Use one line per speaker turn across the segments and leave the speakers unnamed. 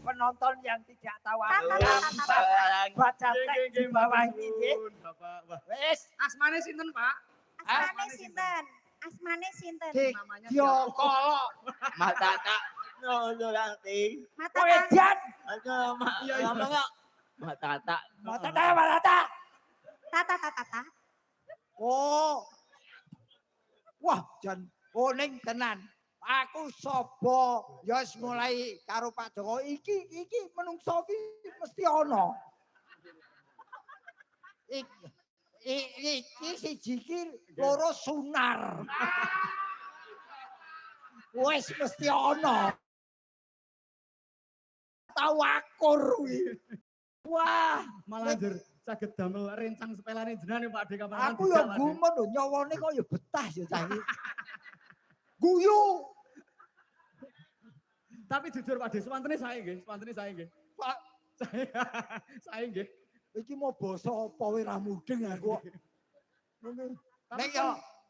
Penonton yang tidak tahu baca teks di bawah ini. Wes,
asmane sinten, Pak?
Asmane sinten? Asmane sinten?
Namanya
Joko.
Mata tak nanti.
Mata
Wedan.
Mata tak.
Tata.
Oh. Wah, jan ning tenan. Aku sapa ya wis mulai karo Pak Joko iki menungso iki mesti ana. Iki siji iki loro sunar. Wis mesti ana. Tau akur kuwi. Wah,
malah njur saged damel rencang sepelane jenengan Pak De kapan.
Aku ya gumun lho nyawane kok ya betah ya cah iki. Guyu.
Tapi jujur Pak De, swantene sae nggih,
Pak,
sae nggih.
Iki mau basa apa wae ra mudeng aku.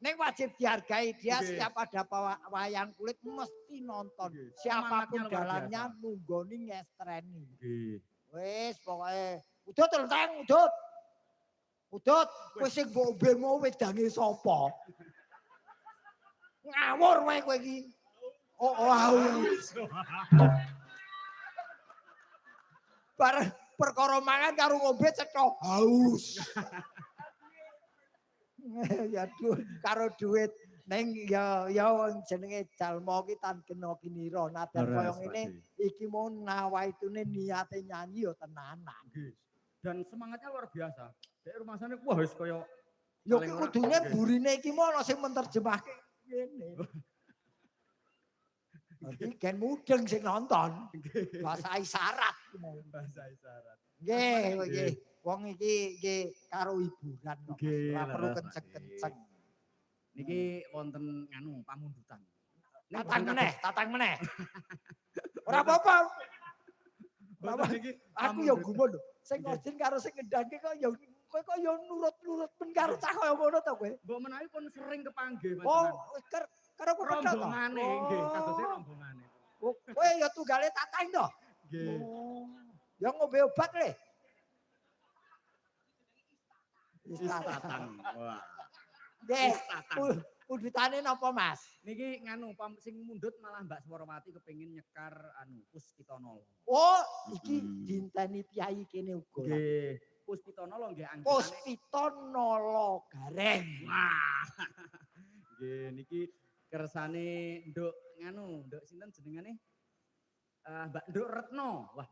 Nek wajib dihargai dia setiap ada wayang kulit mesti nonton. Siapapun dalamnya nunggoni ngestreni. Wis pokoke udut lenteng udut. Udut kowe sing mbok bemo wedange sapa? Ngawur wae kowe iki. Oh, haus. Perkara mangan karo ngombe cetha haus. Ya karo duit ning ya jenenge jalma ki tan kena kinira. Nadan koyo ngene iki mau nawaitune niate nyanyi ya tenanan.
Dan semangatnya luar biasa. Dek rumah sana wah wis koyo
ya kudune burine iki mau ana sing menterjemahke ngene. Iki kan mudeng sing nonton. Bahasa isyarat.
Bahasa isyarat.
Nggih. Wong iki karo hiburan kok. Ora perlu kenceng-kenceng.
Niki wonten nganu pamundutan.
Tatang meneh. Ora apa-apa. Aku ya gumun lho. Sing ngojin karo sing ngendhangke kok ya kowe kok ya nurut-nurut ben karo cah kaya ngono to kowe.
Mbok menawi pun sering kepanggih
Oh, karo
rombongane nggih, kadose rombongane.
Kowe ya tunggale tatang to?
Nggih.
Ya ngombe obat le.
Tatang. Wah.
Nggih. Pundutane napa, Mas?
Niki nganu sing mundut malah Mbak Swarawati kepengin nyekar Puspitanala.
Oh, iki dinteni piyai kene uga.
Nggih. Puspitanala nggih anggitane.
Puspitanala Gareng.
Wah. Nggih niki kersane nduk sinten jenengane? Mbak Nduk Retno. Wah